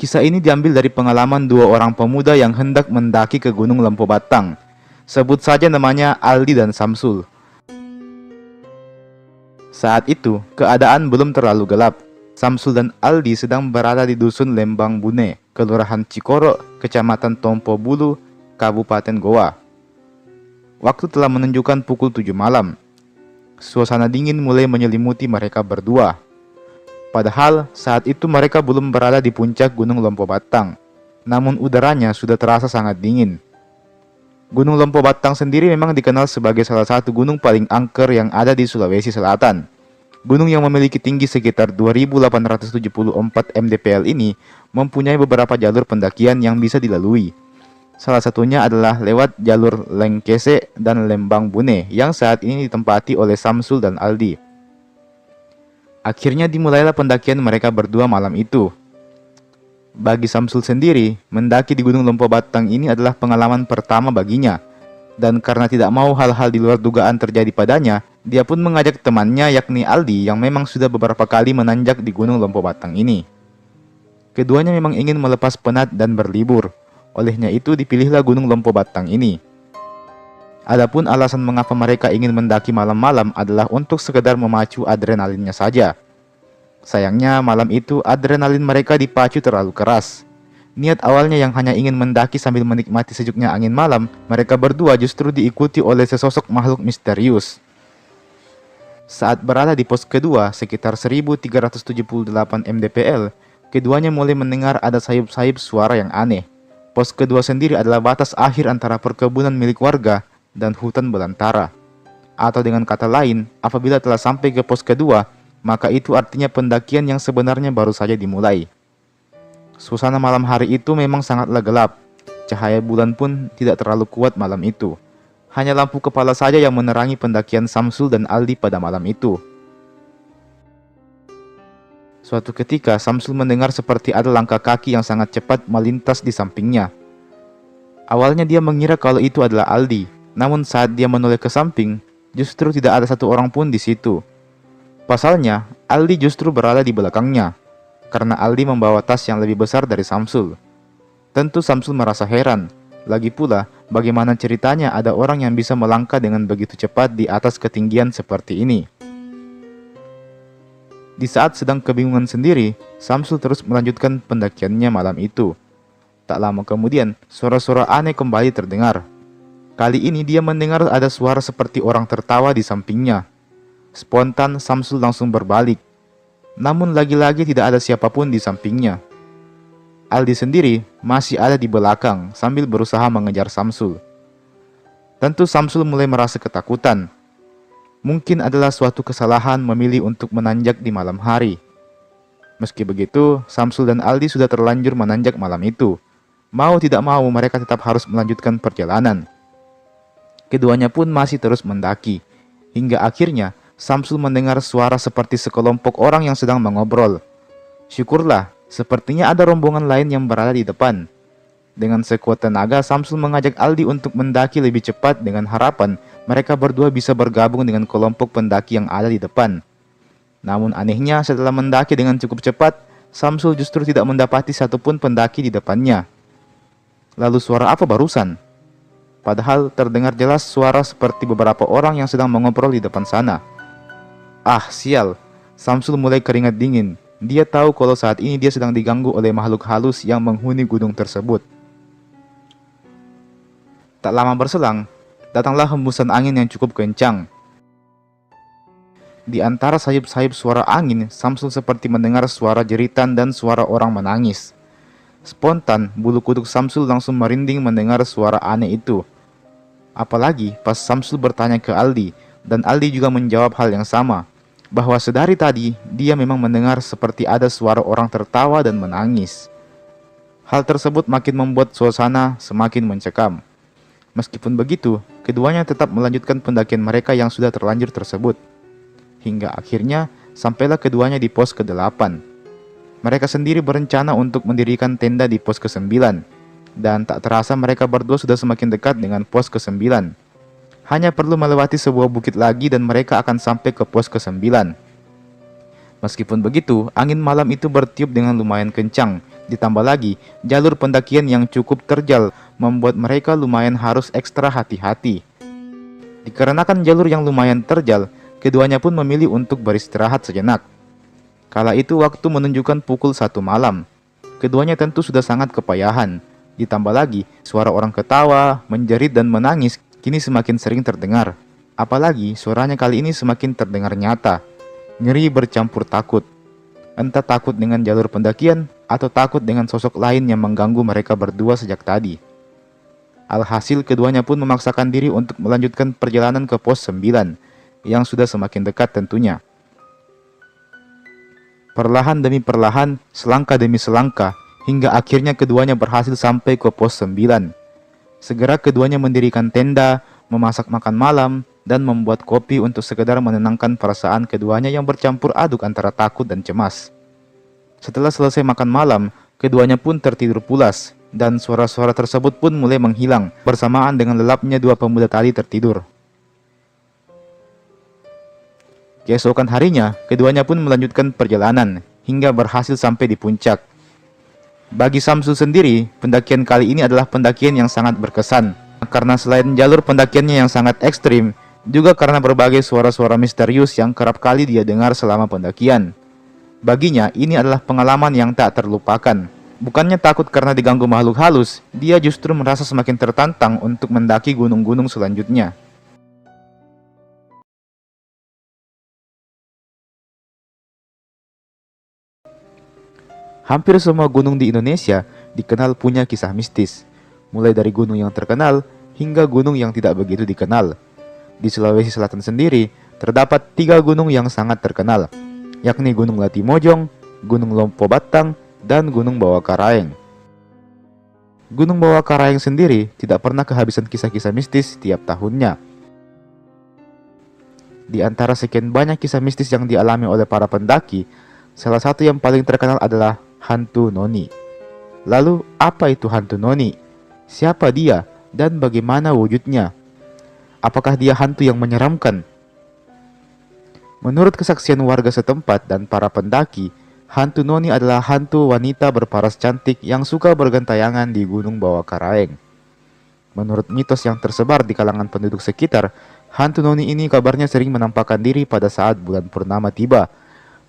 Kisah ini diambil dari pengalaman dua orang pemuda yang hendak mendaki ke Gunung Lempo Batang. Sebut saja namanya Aldi dan Samsul. Saat itu, keadaan belum terlalu gelap. Samsul dan Aldi sedang berada di dusun Lembang Bune, Kelurahan Cikoro, Kecamatan Tompo Bulu, Kabupaten Goa. Waktu telah menunjukkan pukul 7 malam. Suasana dingin mulai menyelimuti mereka berdua. Padahal saat itu mereka belum berada di puncak Gunung Lempo Batang. Namun udaranya sudah terasa sangat dingin. Gunung Lempo Batang sendiri memang dikenal sebagai salah satu gunung paling angker yang ada di Sulawesi Selatan. Gunung yang memiliki tinggi sekitar 2.874 mdpl ini mempunyai beberapa jalur pendakian yang bisa dilalui. Salah satunya adalah lewat jalur Lengkese dan Lembang Bune yang saat ini ditempati oleh Samsul dan Aldi. Akhirnya dimulailah pendakian mereka berdua malam itu. Bagi Samsul sendiri, mendaki di Gunung Lempo Batang ini adalah pengalaman pertama baginya. Dan karena tidak mau hal-hal di luar dugaan terjadi padanya, dia pun mengajak temannya yakni Aldi yang memang sudah beberapa kali menanjak di Gunung Lempo Batang ini. Keduanya memang ingin melepas penat dan berlibur. Olehnya itu dipilihlah Gunung Lempo Batang ini. Adapun alasan mengapa mereka ingin mendaki malam-malam adalah untuk sekedar memacu adrenalinnya saja. Sayangnya malam itu adrenalin mereka dipacu terlalu keras. Niat awalnya yang hanya ingin mendaki sambil menikmati sejuknya angin malam, mereka berdua justru diikuti oleh sesosok makhluk misterius. Saat berada di pos kedua sekitar 1378 mdpl, keduanya mulai mendengar ada sayup-sayup suara yang aneh. Pos kedua sendiri adalah batas akhir antara perkebunan milik warga dan hutan belantara. Atau dengan kata lain, apabila telah sampai ke pos kedua, maka itu artinya pendakian yang sebenarnya baru saja dimulai. Suasana malam hari itu memang sangatlah gelap. Cahaya bulan pun tidak terlalu kuat malam itu. Hanya lampu kepala saja yang menerangi pendakian Samsul dan Aldi pada malam itu. Suatu ketika, Samsul mendengar seperti ada langkah kaki yang sangat cepat melintas di sampingnya. Awalnya dia mengira kalau itu adalah Aldi. Namun saat dia menoleh ke samping, justru tidak ada satu orang pun di situ. Pasalnya, Aldi justru berada di belakangnya, karena Aldi membawa tas yang lebih besar dari Samsul. Tentu Samsul merasa heran. Lagi pula, bagaimana ceritanya ada orang yang bisa melangkah dengan begitu cepat di atas ketinggian seperti ini. Di saat sedang kebingungan sendiri, Samsul terus melanjutkan pendakiannya malam itu. Tak lama kemudian, suara-suara aneh kembali terdengar. Kali ini dia mendengar ada suara seperti orang tertawa di sampingnya. Spontan Samsul langsung berbalik. Namun lagi-lagi tidak ada siapapun di sampingnya. Aldi sendiri masih ada di belakang sambil berusaha mengejar Samsul. Tentu Samsul mulai merasa ketakutan. Mungkin adalah suatu kesalahan memilih untuk menanjak di malam hari. Meski begitu, Samsul dan Aldi sudah terlanjur menanjak malam itu. Mau tidak mau mereka tetap harus melanjutkan perjalanan. Keduanya pun masih terus mendaki. Hingga akhirnya, Samsul mendengar suara seperti sekelompok orang yang sedang mengobrol. Syukurlah, sepertinya ada rombongan lain yang berada di depan. Dengan sekuat tenaga, Samsul mengajak Aldi untuk mendaki lebih cepat dengan harapan mereka berdua bisa bergabung dengan kelompok pendaki yang ada di depan. Namun anehnya, setelah mendaki dengan cukup cepat, Samsul justru tidak mendapati satupun pendaki di depannya. Lalu suara apa barusan? Padahal terdengar jelas suara seperti beberapa orang yang sedang mengobrol di depan sana. Ah, sial. Samsul mulai keringat dingin. Dia tahu kalau saat ini dia sedang diganggu oleh makhluk halus yang menghuni gunung tersebut. Tak lama berselang, datanglah hembusan angin yang cukup kencang. Di antara sayup-sayup suara angin, Samsul seperti mendengar suara jeritan dan suara orang menangis. Spontan, bulu kuduk Samsul langsung merinding mendengar suara aneh itu. Apalagi pas Samsul bertanya ke Aldi, dan Aldi juga menjawab hal yang sama, bahwa sedari tadi dia memang mendengar seperti ada suara orang tertawa dan menangis. Hal tersebut makin membuat suasana semakin mencekam. Meskipun begitu, keduanya tetap melanjutkan pendakian mereka yang sudah terlanjur tersebut. Hingga akhirnya sampailah keduanya di pos ke-8. Mereka sendiri berencana untuk mendirikan tenda di pos ke-9. Dan tak terasa mereka berdua sudah semakin dekat dengan pos ke-9. Hanya perlu melewati sebuah bukit lagi dan mereka akan sampai ke pos ke-9. Meskipun begitu, angin malam itu bertiup dengan lumayan kencang Ditambah lagi, jalur pendakian yang cukup terjal membuat mereka lumayan harus ekstra hati-hati. Dikarenakan jalur yang lumayan terjal, keduanya pun memilih untuk beristirahat sejenak. Kala itu waktu menunjukkan pukul 1 malam. Keduanya tentu sudah sangat kepayahan. Ditambah lagi, suara orang ketawa, menjerit dan menangis kini semakin sering terdengar. Apalagi suaranya kali ini semakin terdengar nyata. Ngeri bercampur takut. Entah takut dengan jalur pendakian atau takut dengan sosok lain yang mengganggu mereka berdua sejak tadi. Alhasil keduanya pun memaksakan diri untuk melanjutkan perjalanan ke pos 9 yang sudah semakin dekat tentunya. Perlahan demi perlahan, selangkah demi selangkah, hingga akhirnya keduanya berhasil sampai ke pos 9. Segera keduanya mendirikan tenda, memasak makan malam, dan membuat kopi untuk sekedar menenangkan perasaan keduanya yang bercampur aduk antara takut dan cemas. Setelah selesai makan malam, keduanya pun tertidur pulas, dan suara-suara tersebut pun mulai menghilang bersamaan dengan lelapnya dua pemuda tadi tertidur. Keesokan harinya, keduanya pun melanjutkan perjalanan hingga berhasil sampai di puncak. Bagi Samsul sendiri, pendakian kali ini adalah pendakian yang sangat berkesan, karena selain jalur pendakiannya yang sangat ekstrim, juga karena berbagai suara-suara misterius yang kerap kali dia dengar selama pendakian. Baginya, ini adalah pengalaman yang tak terlupakan. Bukannya takut karena diganggu makhluk halus, dia justru merasa semakin tertantang untuk mendaki gunung-gunung selanjutnya. Hampir semua gunung di Indonesia dikenal punya kisah mistis, mulai dari gunung yang terkenal hingga gunung yang tidak begitu dikenal. Di Sulawesi Selatan sendiri, terdapat 3 gunung yang sangat terkenal, yakni Gunung Latimojong, Gunung Lompo Batang, dan Gunung Bawah Karaeng. Gunung Bawah Karaeng sendiri tidak pernah kehabisan kisah-kisah mistis setiap tahunnya. Di antara sekian banyak kisah mistis yang dialami oleh para pendaki, salah satu yang paling terkenal adalah hantu Noni. Lalu, apa itu hantu Noni? Siapa dia dan bagaimana wujudnya? Apakah dia hantu yang menyeramkan? Menurut kesaksian warga setempat dan para pendaki, hantu Noni adalah hantu wanita berparas cantik yang suka bergentayangan di Gunung Bawah Karaeng. Menurut mitos yang tersebar di kalangan penduduk sekitar, hantu Noni ini kabarnya sering menampakkan diri pada saat bulan purnama tiba.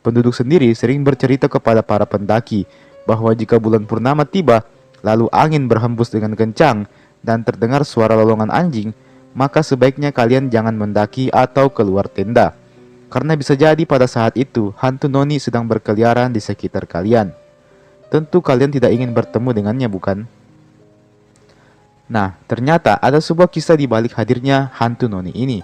Penduduk sendiri sering bercerita kepada para pendaki bahwa jika bulan purnama tiba, lalu angin berhembus dengan kencang dan terdengar suara lolongan anjing, maka sebaiknya kalian jangan mendaki atau keluar tenda. Karena bisa jadi pada saat itu, hantu Noni sedang berkeliaran di sekitar kalian. Tentu kalian tidak ingin bertemu dengannya, bukan? Nah, ternyata ada sebuah kisah di balik hadirnya hantu Noni ini.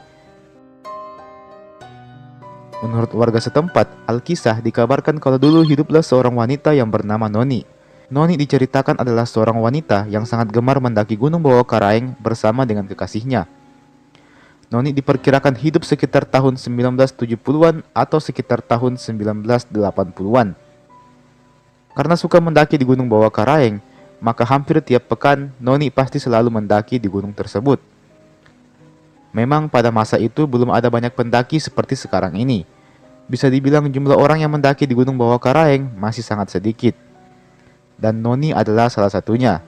Menurut warga setempat, Alkisah dikabarkan kalau dulu hiduplah seorang wanita yang bernama Noni. Noni diceritakan adalah seorang wanita yang sangat gemar mendaki Gunung Bawah Karaeng bersama dengan kekasihnya. Noni diperkirakan hidup sekitar tahun 1970-an atau sekitar tahun 1980-an. Karena suka mendaki di Gunung Bawah Karaeng, maka hampir tiap pekan Noni pasti selalu mendaki di gunung tersebut. Memang pada masa itu belum ada banyak pendaki seperti sekarang ini. Bisa dibilang jumlah orang yang mendaki di Gunung Bawah Karaeng masih sangat sedikit. Dan Noni adalah salah satunya.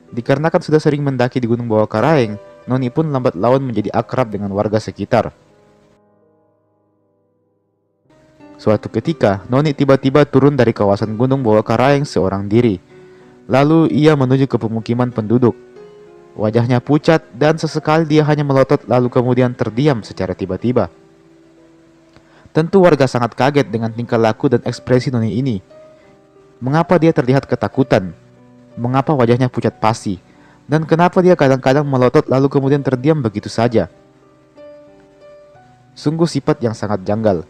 Dikarenakan sudah sering mendaki di Gunung Bawah Karaeng, Noni pun lambat laun menjadi akrab dengan warga sekitar. Suatu ketika, Noni tiba-tiba turun dari kawasan Gunung Bawah Karaeng seorang diri. Lalu ia menuju ke pemukiman penduduk. Wajahnya pucat dan sesekali dia hanya melotot lalu kemudian terdiam secara tiba-tiba. Tentu warga sangat kaget dengan tingkah laku dan ekspresi Noni ini. Mengapa dia terlihat ketakutan? Mengapa wajahnya pucat pasi? Dan kenapa dia kadang-kadang melotot lalu kemudian terdiam begitu saja? Sungguh sifat yang sangat janggal.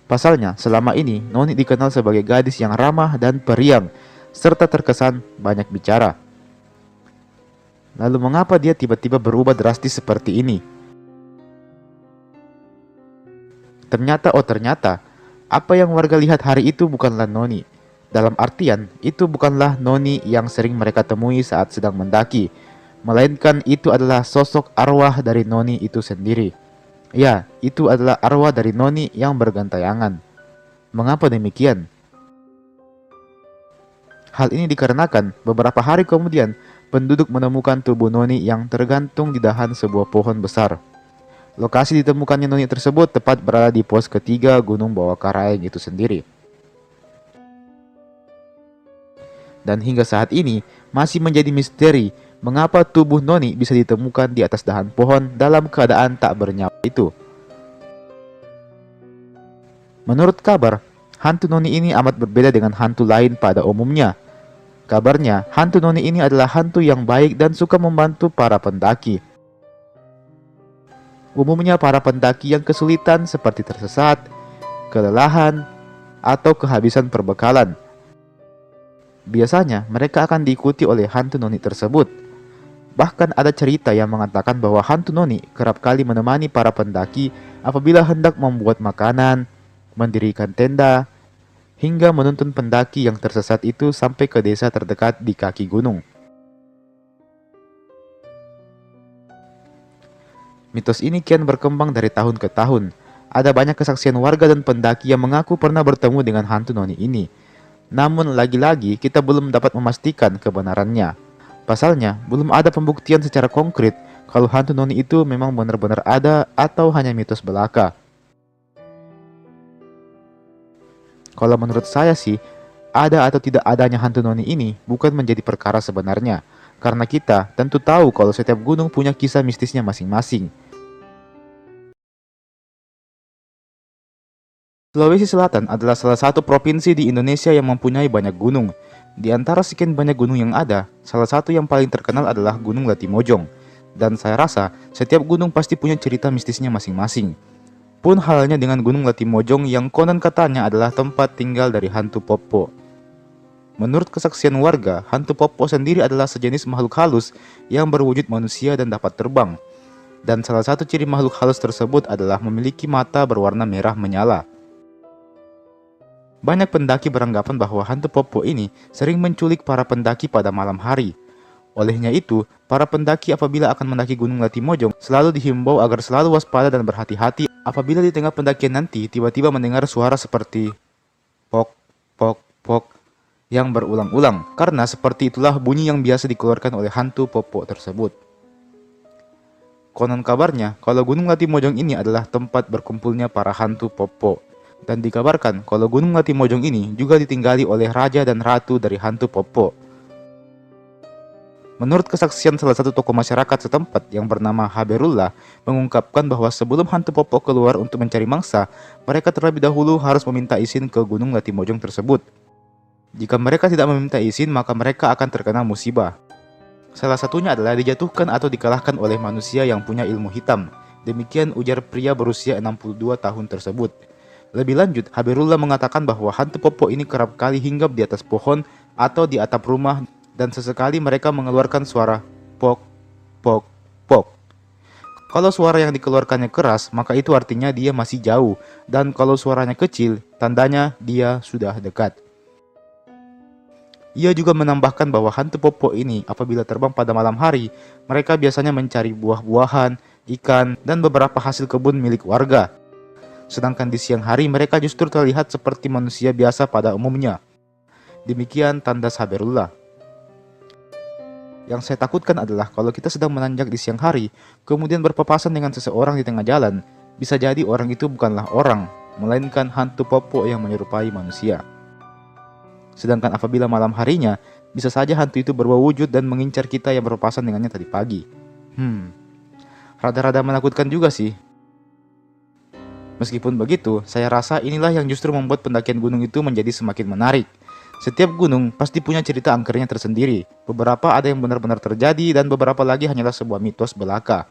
Pasalnya, selama ini Noni dikenal sebagai gadis yang ramah dan periang, serta terkesan banyak bicara. Lalu mengapa dia tiba-tiba berubah drastis seperti ini? Ternyata, apa yang warga lihat hari itu bukanlah Noni. Dalam artian, itu bukanlah Noni yang sering mereka temui saat sedang mendaki, melainkan itu adalah sosok arwah dari Noni itu sendiri. Ya, itu adalah arwah dari Noni yang bergentayangan. Mengapa demikian? Hal ini dikarenakan beberapa hari kemudian penduduk menemukan tubuh Noni yang tergantung di dahan sebuah pohon besar. Lokasi ditemukannya Noni tersebut tepat berada di pos ketiga Gunung Bawah Karaeng itu sendiri. Dan hingga saat ini masih menjadi misteri mengapa tubuh Noni bisa ditemukan di atas dahan pohon dalam keadaan tak bernyawa itu. Menurut kabar, hantu Noni ini amat berbeda dengan hantu lain pada umumnya. Kabarnya, hantu Noni ini adalah hantu yang baik dan suka membantu para pendaki. Umumnya para pendaki yang kesulitan seperti tersesat, kelelahan, atau kehabisan perbekalan. Biasanya mereka akan diikuti oleh hantu Noni tersebut. Bahkan ada cerita yang mengatakan bahwa hantu Noni kerap kali menemani para pendaki apabila hendak membuat makanan, mendirikan tenda, hingga menuntun pendaki yang tersesat itu sampai ke desa terdekat di kaki gunung. Mitos ini kian berkembang dari tahun ke tahun. Ada banyak kesaksian warga dan pendaki yang mengaku pernah bertemu dengan hantu Noni ini. Namun lagi-lagi kita belum dapat memastikan kebenarannya. Pasalnya, belum ada pembuktian secara konkret kalau hantu Noni itu memang benar-benar ada atau hanya mitos belaka. Kalau menurut saya sih, ada atau tidak adanya hantu Noni ini bukan menjadi perkara sebenarnya. Karena kita tentu tahu kalau setiap gunung punya kisah mistisnya masing-masing. Sulawesi Selatan adalah salah satu provinsi di Indonesia yang mempunyai banyak gunung. Di antara sekian banyak gunung yang ada, salah satu yang paling terkenal adalah Gunung Latimojong. Dan saya rasa setiap gunung pasti punya cerita mistisnya masing-masing. Pun halnya dengan Gunung Latimojong yang konon katanya adalah tempat tinggal dari hantu Popo. Menurut kesaksian warga, hantu Popo sendiri adalah sejenis makhluk halus yang berwujud manusia dan dapat terbang. Dan salah satu ciri makhluk halus tersebut adalah memiliki mata berwarna merah menyala. Banyak pendaki beranggapan bahwa hantu Popo ini sering menculik para pendaki pada malam hari. Olehnya itu, para pendaki apabila akan mendaki Gunung Latimojong selalu dihimbau agar selalu waspada dan berhati-hati apabila di tengah pendakian nanti tiba-tiba mendengar suara seperti pok, pok, pok yang berulang-ulang, karena seperti itulah bunyi yang biasa dikeluarkan oleh hantu Popo tersebut. Konon kabarnya, kalau Gunung Latimojong ini adalah tempat berkumpulnya para hantu Popo. Dan dikabarkan kalau Gunung Latimojong ini juga ditinggali oleh raja dan ratu dari hantu Popo. Menurut kesaksian salah satu tokoh masyarakat setempat yang bernama Haberullah, mengungkapkan bahwa sebelum hantu Popo keluar untuk mencari mangsa, mereka terlebih dahulu harus meminta izin ke Gunung Latimojong tersebut. Jika mereka tidak meminta izin, maka mereka akan terkena musibah. Salah satunya adalah dijatuhkan atau dikalahkan oleh manusia yang punya ilmu hitam. Demikian ujar pria berusia 62 tahun tersebut. Lebih lanjut, Haberullah mengatakan bahwa hantu Popo ini kerap kali hinggap di atas pohon atau di atap rumah dan sesekali mereka mengeluarkan suara pok, pok, pok. Kalau suara yang dikeluarkannya keras, maka itu artinya dia masih jauh. Dan kalau suaranya kecil, tandanya dia sudah dekat. Ia juga menambahkan bahwa hantu Popo ini apabila terbang pada malam hari, mereka biasanya mencari buah-buahan, ikan, dan beberapa hasil kebun milik warga. Sedangkan di siang hari mereka justru terlihat seperti manusia biasa pada umumnya. Demikian tanda Haberullah. Yang saya takutkan adalah kalau kita sedang menanjak di siang hari, kemudian berpapasan dengan seseorang di tengah jalan, bisa jadi orang itu bukanlah orang, melainkan hantu Popo yang menyerupai manusia. Sedangkan apabila malam harinya, bisa saja hantu itu berubah wujud dan mengincar kita yang berpapasan dengannya tadi pagi. Rada-rada menakutkan juga sih. Meskipun begitu, saya rasa inilah yang justru membuat pendakian gunung itu menjadi semakin menarik. Setiap gunung pasti punya cerita angkernya tersendiri. Beberapa ada yang benar-benar terjadi dan beberapa lagi hanyalah sebuah mitos belaka.